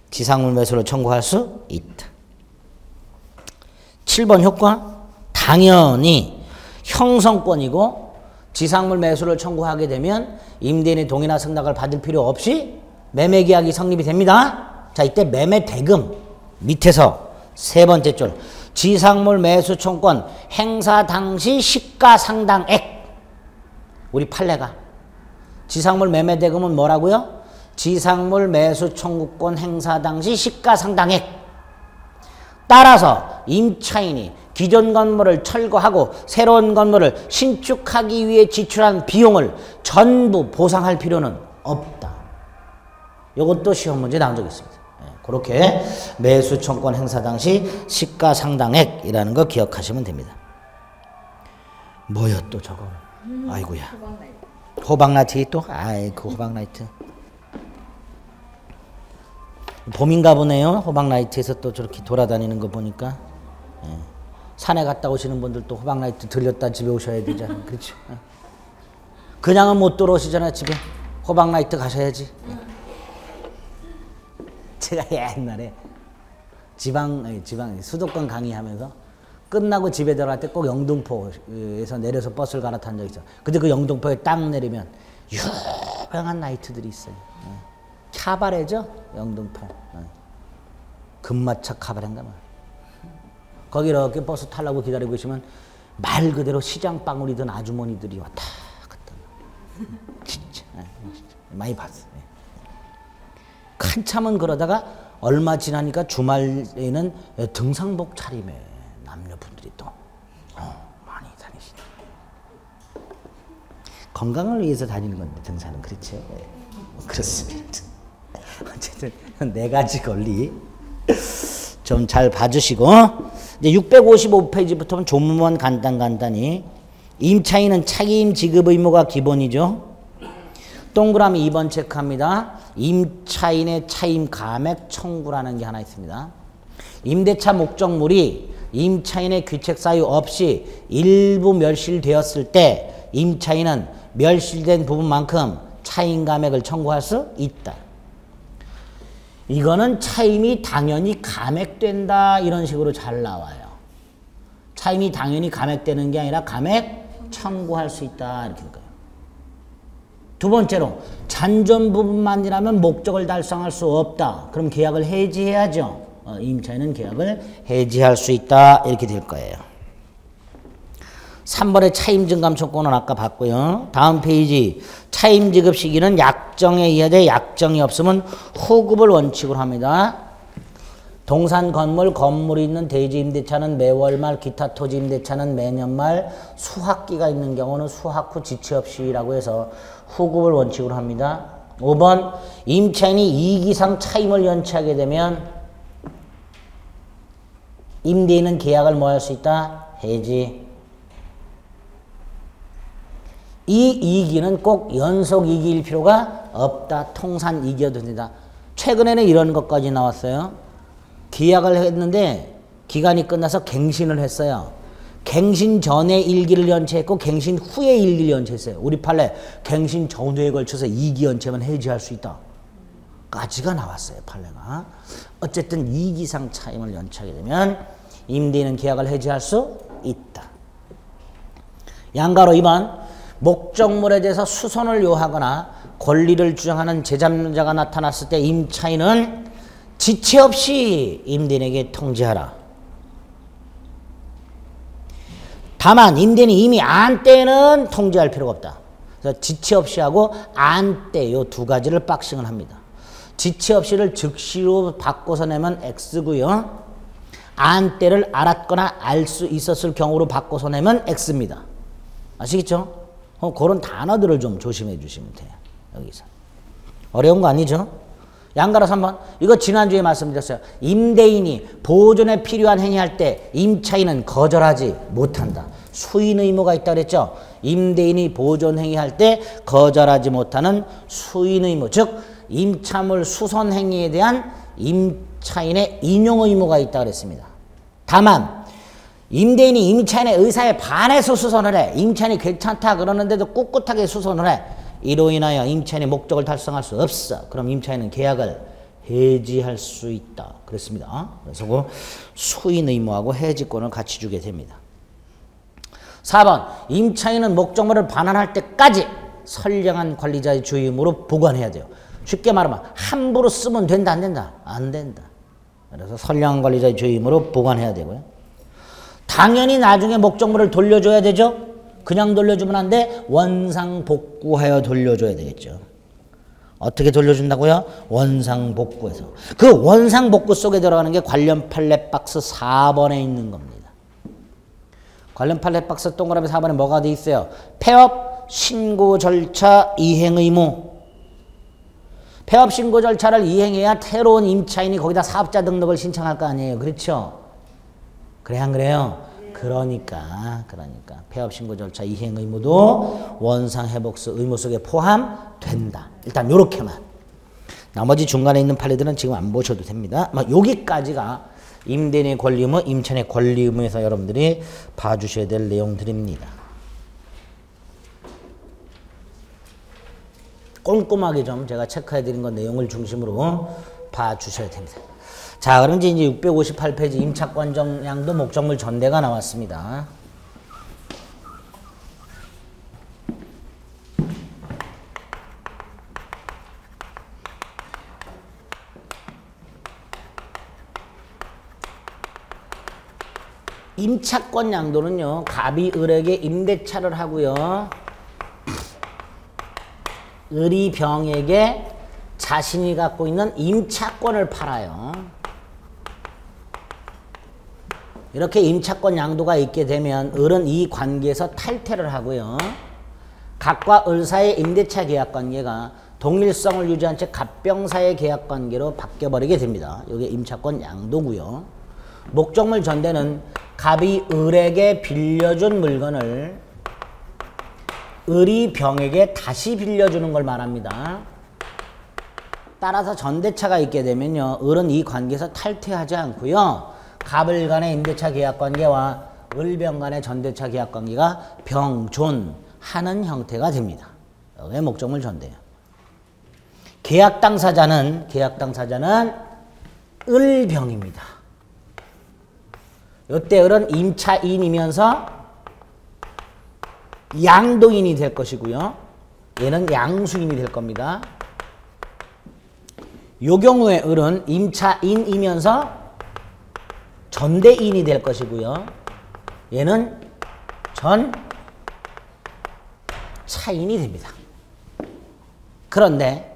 지상물 매수를 청구할 수 있다. 7번 효과 당연히 형성권이고 지상물 매수를 청구하게 되면 임대인의 동의나 승낙을 받을 필요 없이 매매계약이 성립이 됩니다. 자, 이때 매매대금 밑에서 세 번째 줄 지상물 매수 청구권 행사 당시 시가상당액. 우리 판례가 지상물 매매대금은 뭐라고요? 지상물 매수 청구권 행사 당시 시가상당액. 따라서 임차인이 기존 건물을 철거하고 새로운 건물을 신축하기 위해 지출한 비용을 전부 보상할 필요는 없다. 이것도 시험 문제 나온 적이 있습니다. 그렇게 매수 청구권 행사 당시 시가상당액이라는 거 기억하시면 됩니다. 뭐야 또 저거? 아이고야. 호박라이트 또? 아이 그 호박라이트. 봄인가 보네요. 호박라이트에서 또 저렇게 돌아다니는 거 보니까. 산에 갔다 오시는 분들 또 호박라이트 들렸다 집에 오셔야 되잖아요. 그렇죠? 그냥은 못 들어오시잖아요. 집에. 호박라이트 가셔야지. 제가 옛날에 지방 수도권 강의하면서 끝나고 집에 들어갈 때 꼭 영등포에서 내려서 버스를 갈아탄 적이 있어요. 근데 그 영등포에 딱 내리면 유명한 라이트들이 있어요. 캬바레죠? 영등포. 금마차 카바레인가 말. 거기 이렇게 버스 타려고 기다리고 계시면 말 그대로 시장 방울이던 아주머니들이 왔다 갔다. 진짜 많이 봤어. 한참은 그러다가 얼마 지나니까 주말에는 등산복 차림에 남녀분들이 또 많이 다니시죠. 건강을 위해서 다니는 건데 등산은 그렇죠. 그렇습니다. 어쨌든 네 가지 권리 좀 잘 봐주시고 이제 655페이지부터는 조문만 간단히 임차인은 차기임 지급 의무가 기본이죠. 동그라미 2번 체크합니다. 임차인의 차임 감액 청구라는 게 하나 있습니다. 임대차 목적물이 임차인의 귀책 사유 없이 일부 멸실되었을 때 임차인은 멸실된 부분만큼 차임 감액을 청구할 수 있다. 이거는 차임이 당연히 감액된다 이런 식으로 잘 나와요. 차임이 당연히 감액되는 게 아니라 감액 청구할 수 있다 이렇게 될까요? 두 번째로 잔존 부분만이라면 목적을 달성할 수 없다. 그럼 계약을 해지해야죠. 임차인은 계약을 해지할 수 있다 이렇게 될 거예요. 3번의 차임 증감 청구는 아까 봤고요. 다음 페이지 차임 지급 시기는 약정에 의하되 약정이 없으면 후급을 원칙으로 합니다. 동산 건물이 있는 대지 임대차는 매월 말, 기타 토지 임대차는 매년 말, 수학기가 있는 경우는 수학 후 지체 없이라고 해서 후급을 원칙으로 합니다. 5번 임차인이 2기 이상 차임을 연체하게 되면 임대인은 계약을 뭐 할 수 있다? 해지. 이 2기는 꼭 연속 2기일 필요가 없다. 통산 2기여도 된다. 최근에는 이런 것까지 나왔어요. 계약을 했는데 기간이 끝나서 갱신을 했어요. 갱신 전에 1기를 연체했고 갱신 후에 1기를 연체했어요. 우리 판례 갱신 전후에 걸쳐서 2기 연체만 해지할 수 있다. 까지가 나왔어요. 판례가. 어쨌든 2기 이상 차임을 연체하게 되면 임대인은 계약을 해지할 수 있다. 양가로 2번 목적물에 대해서 수선을 요하거나 권리를 주장하는 제3자가 나타났을 때 임차인은 지체 없이 임대인에게 통지하라. 다만 임대인이 이미 안 때는 통지할 필요가 없다. 그래서 지체 없이 하고 안 때 요 두 가지를 박싱을 합니다. 지체 없이를 즉시로 바꿔서 내면 X고요. 안 때를 알았거나 알 수 있었을 경우로 바꿔서 내면 X입니다. 아시겠죠? 그런 단어들을 좀 조심해 주시면 돼요. 여기서. 어려운 거 아니죠? 양가로 3번. 이거 지난주에 말씀드렸어요. 임대인이 보존에 필요한 행위할 때 임차인은 거절하지 못한다. 수인 의무가 있다 그랬죠? 임대인이 보존 행위할 때 거절하지 못하는 수인 의무. 즉 임차물 수선 행위에 대한 임차인의 인용 의무가 있다 그랬습니다. 다만 임대인이 임차인의 의사에 반해서 수선을 해. 임차인이 괜찮다 그러는데도 꿋꿋하게 수선을 해. 이로 인하여 임차인의 목적을 달성할 수 없어. 그럼 임차인은 계약을 해지할 수 있다. 그랬습니다. 그래서 그 수인 의무하고 해지권을 같이 주게 됩니다. 4번 임차인은 목적물을 반환할 때까지 선량한 관리자의 주임으로 보관해야 돼요. 쉽게 말하면 함부로 쓰면 된다 안 된다? 안 된다. 그래서 선량한 관리자의 주임으로 보관해야 되고요. 당연히 나중에 목적물을 돌려줘야 되죠. 그냥 돌려주면 안 돼. 원상복구하여 돌려줘야 되겠죠. 어떻게 돌려준다고요? 원상복구해서. 그 원상복구 속에 들어가는 게 관련 판례 박스 4번에 있는 겁니다. 관련 판례 박스 동그라미 4번에 뭐가 돼 있어요? 폐업 신고 절차 이행 의무. 폐업 신고 절차를 이행해야 새로운 임차인이 거기다 사업자 등록을 신청할 거 아니에요. 그렇죠? 그래 안 그래요? 그러니까 폐업 신고 절차 이행 의무도 원상 회복수 의무 속에 포함된다. 일단 요렇게만. 나머지 중간에 있는 판례들은 지금 안 보셔도 됩니다. 여기까지가 임대인의 권리 의무, 임차인의 권리 의무에서 여러분들이 봐주셔야 될 내용들입니다. 꼼꼼하게 좀 제가 체크해드린 건 내용을 중심으로 봐주셔야 됩니다. 자, 그럼 이제 658페이지 임차권 정량도 목적물 전대가 나왔습니다. 임차권 양도는요. 갑이 을에게 임대차를 하고요. 을이 병에게 자신이 갖고 있는 임차권을 팔아요. 이렇게 임차권 양도가 있게 되면 을은 이 관계에서 탈퇴를 하고요. 갑과 을 사이의 임대차 계약 관계가 동일성을 유지한 채 갑병 사이의 계약 관계로 바뀌어버리게 됩니다. 이게 임차권 양도고요. 목적물 전대는 갑이 을에게 빌려준 물건을 을이 병에게 다시 빌려주는 걸 말합니다. 따라서 전대차가 있게 되면요. 을은 이 관계에서 탈퇴하지 않고요. 갑을 간의 임대차 계약 관계와 을병 간의 전대차 계약 관계가 병존하는 형태가 됩니다. 이게 목적물 전대예요. 계약 당사자는 을병입니다. 이때 을은 임차인이면서 양도인이 될 것이고요. 얘는 양수인이 될 겁니다. 요 경우에 을은 임차인이면서 전대인이 될 것이고요. 얘는 전차인이 됩니다. 그런데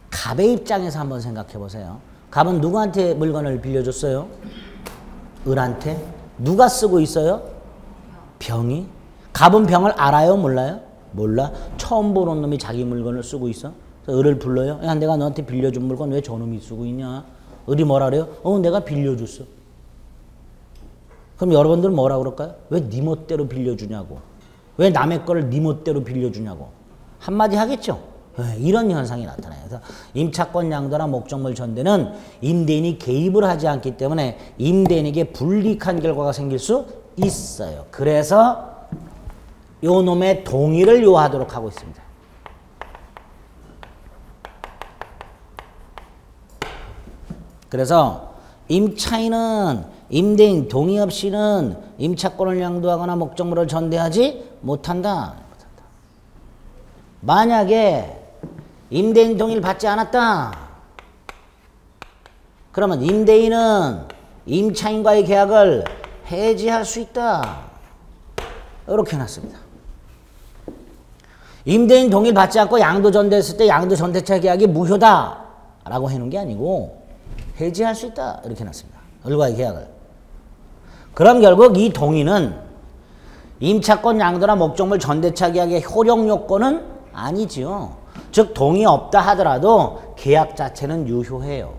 갑의 입장에서 한번 생각해 보세요. 갑은 누구한테 물건을 빌려줬어요? 을한테. 누가 쓰고 있어요? 병이. 갑은 병을 알아요? 몰라요? 몰라. 처음 보는 놈이 자기 물건을 쓰고 있어. 그래서 을을 불러요. 야, 내가 너한테 빌려준 물건 왜 저놈이 쓰고 있냐? 을이 뭐라 그래요? 내가 빌려줬어. 그럼 여러분들은 뭐라 그럴까요? 왜 네 멋대로 빌려주냐고. 왜 남의 거를 네 멋대로 빌려주냐고. 한마디 하겠죠? 이런 현상이 나타나요. 그래서 임차권 양도나 목적물 전대는 임대인이 개입을 하지 않기 때문에 임대인에게 불이익한 결과가 생길 수 있어요. 그래서 요 놈의 동의를 요하도록 하고 있습니다. 그래서 임차인은 임대인 동의 없이는 임차권을 양도하거나 목적물을 전대하지 못한다. 만약에 임대인 동의를 받지 않았다. 그러면 임대인은 임차인과의 계약을 해지할 수 있다. 이렇게 해놨습니다. 임대인 동의를 받지 않고 양도 전대했을 때 양도 전대차 계약이 무효다 라고 해놓은 게 아니고 해지할 수 있다 이렇게 해놨습니다. 을과의 계약을. 그럼 결국 이 동의는 임차권 양도나 목적물 전대차 계약의 효력 요건은 아니지요. 즉 동의 없다 하더라도 계약 자체는 유효해요.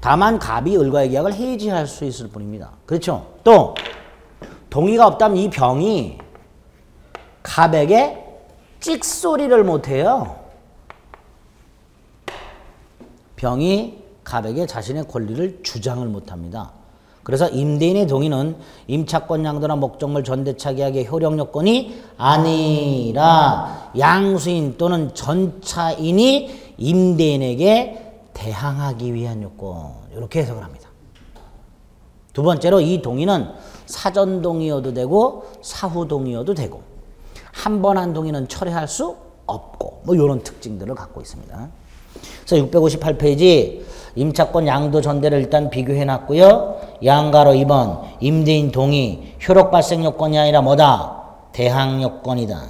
다만 갑이 을과의 계약을 해지할 수 있을 뿐입니다. 그렇죠? 또 동의가 없다면 이 병이 갑에게 찍소리를 못해요. 병이 갑에게 자신의 권리를 주장을 못합니다. 그래서 임대인의 동의는 임차권 양도나 목적물 전대차 계약의 효력 요건이 아니라 양수인 또는 전차인이 임대인에게 대항하기 위한 요건 이렇게 해석을 합니다. 두 번째로 이 동의는 사전 동의여도 되고 사후 동의여도 되고 한 번 한 동의는 철회할 수 없고 뭐 이런 특징들을 갖고 있습니다. 그래서 658페이지 임차권 양도 전대를 일단 비교해 놨고요. 양가로 2번 임대인 동의 효력 발생 요건이 아니라 뭐다? 대항 요건이다.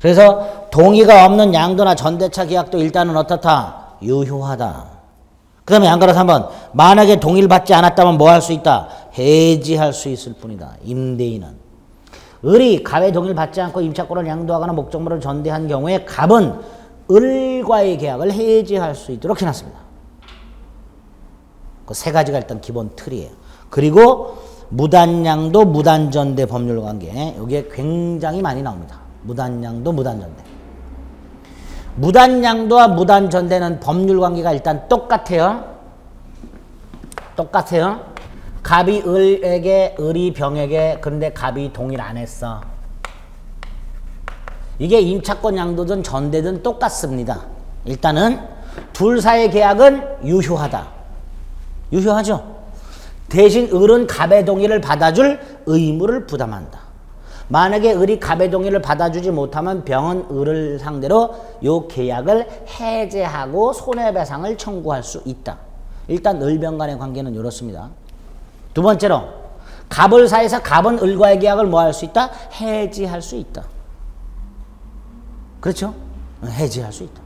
그래서 동의가 없는 양도나 전대차 계약도 일단은 어떻다? 유효하다. 그 다음에 양가로 3번 만약에 동의를 받지 않았다면 뭐 할 수 있다? 해지할 수 있을 뿐이다. 임대인은. 을이 갑의 동의를 받지 않고 임차권을 양도하거나 목적물을 전대한 경우에 갑은 을과의 계약을 해지할 수 있도록 해놨습니다. 그 세 가지가 일단 기본 틀이에요. 그리고 무단양도, 무단전대 법률관계 여기에 굉장히 많이 나옵니다. 무단양도, 무단전대. 무단양도와 무단전대는 법률관계가 일단 똑같아요. 똑같아요. 갑이 을에게, 을이 병에게 그런데 갑이 동의를 안 했어. 이게 임차권 양도든 전대든 똑같습니다. 일단은 둘 사이의 계약은 유효하다. 유효하죠. 대신 을은 갑의 동의를 받아줄 의무를 부담한다. 만약에 을이 갑의 동의를 받아주지 못하면 병은 을을 상대로 이 계약을 해제하고 손해배상을 청구할 수 있다. 일단 을병 간의 관계는 이렇습니다. 두 번째로 갑을 사해서 갑은 을과의 계약을 뭐 할 수 있다? 해지할 수 있다. 그렇죠? 해지할 수 있다.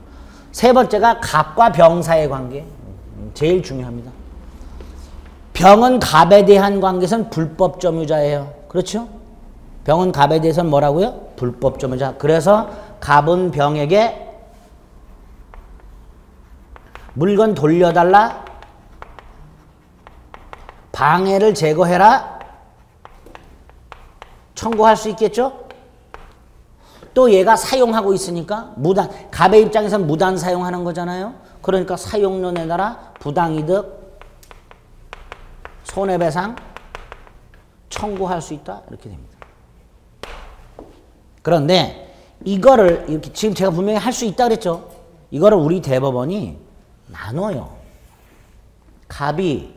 세 번째가 갑과 병 사이의 관계. 제일 중요합니다. 병은 갑에 대한 관계에서는 불법 점유자예요. 그렇죠? 병은 갑에 대해서는 뭐라고요? 불법 점유자. 그래서 갑은 병에게 물건 돌려달라, 방해를 제거해라 청구할 수 있겠죠? 또 얘가 사용하고 있으니까 무단, 갑의 입장에서는 무단 사용하는 거잖아요. 그러니까 사용료 내놔라, 부당이득, 손해배상 청구할 수 있다. 이렇게 됩니다. 그런데 이거를 이렇게 지금 제가 분명히 할 수 있다 그랬죠. 이거를 우리 대법원이 나눠요. 갑이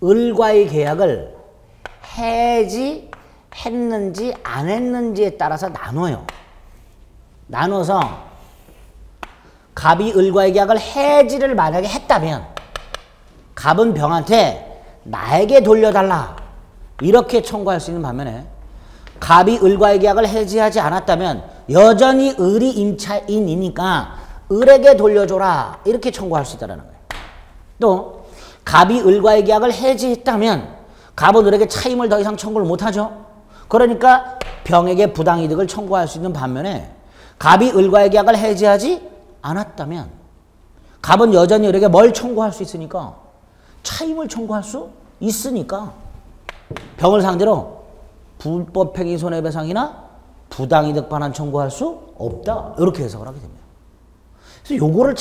을과의 계약을 해지했는지 안 했는지에 따라서 나눠요. 나눠서 갑이 을과의 계약을 해지를 만약에 했다면 갑은 병한테 나에게 돌려달라 이렇게 청구할 수 있는 반면에 갑이 을과의 계약을 해지하지 않았다면 여전히 을이 임차인이니까 을에게 돌려줘라 이렇게 청구할 수 있다는 거예요. 또 갑이 을과의 계약을 해지했다면 갑은 을에게 차임을 더 이상 청구를 못하죠. 그러니까 병에게 부당이득을 청구할 수 있는 반면에 갑이 을과의 계약을 해지하지 않았다면 갑은 여전히 을에게 뭘 청구할 수 있으니까 차임을 청구할 수 있으니까 병을 상대로 불법행위 손해배상이나 부당이득 반환 청구할 수 없다. 이렇게 해석을 하게 됩니다. 그래서 요거를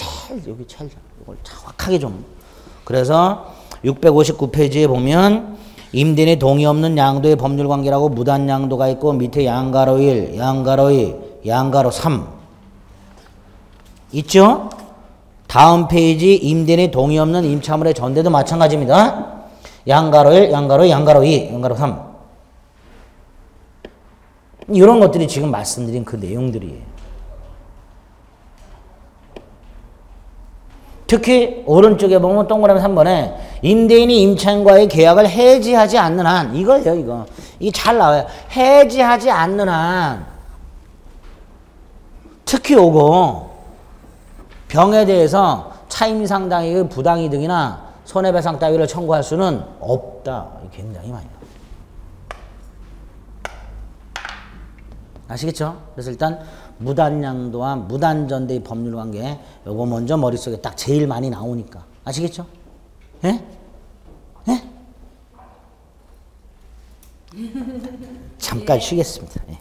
요걸 정확하게 좀. 그래서 659페이지에 보면 임대인의 동의 없는 양도의 법률관계라고 무단양도가 있고 밑에 양가로 1, 양가로 2, 양가로 3 있죠? 다음 페이지 임대인의 동의 없는 임차물의 전대도 마찬가지입니다. 양가로 1, 양가로 2, 양가로 2, 양가로 3 이런 것들이 지금 말씀드린 그 내용들이에요. 특히 오른쪽에 보면 동그라미 3번에 임대인이 임차인과의 계약을 해지하지 않는 한 이거예요. 이거 잘 나와요. 해지하지 않는 한 특히 요거 병에 대해서 차임 상당의 부당이득이나 손해배상 따위를 청구할 수는 없다. 굉장히 많이 나와요. 아시겠죠? 그래서 일단 무단양도와 무단전대의 법률관계 요거 먼저 머릿속에 딱 제일 많이 나오니까 아시겠죠? 예? 예? 잠깐 쉬겠습니다. 예.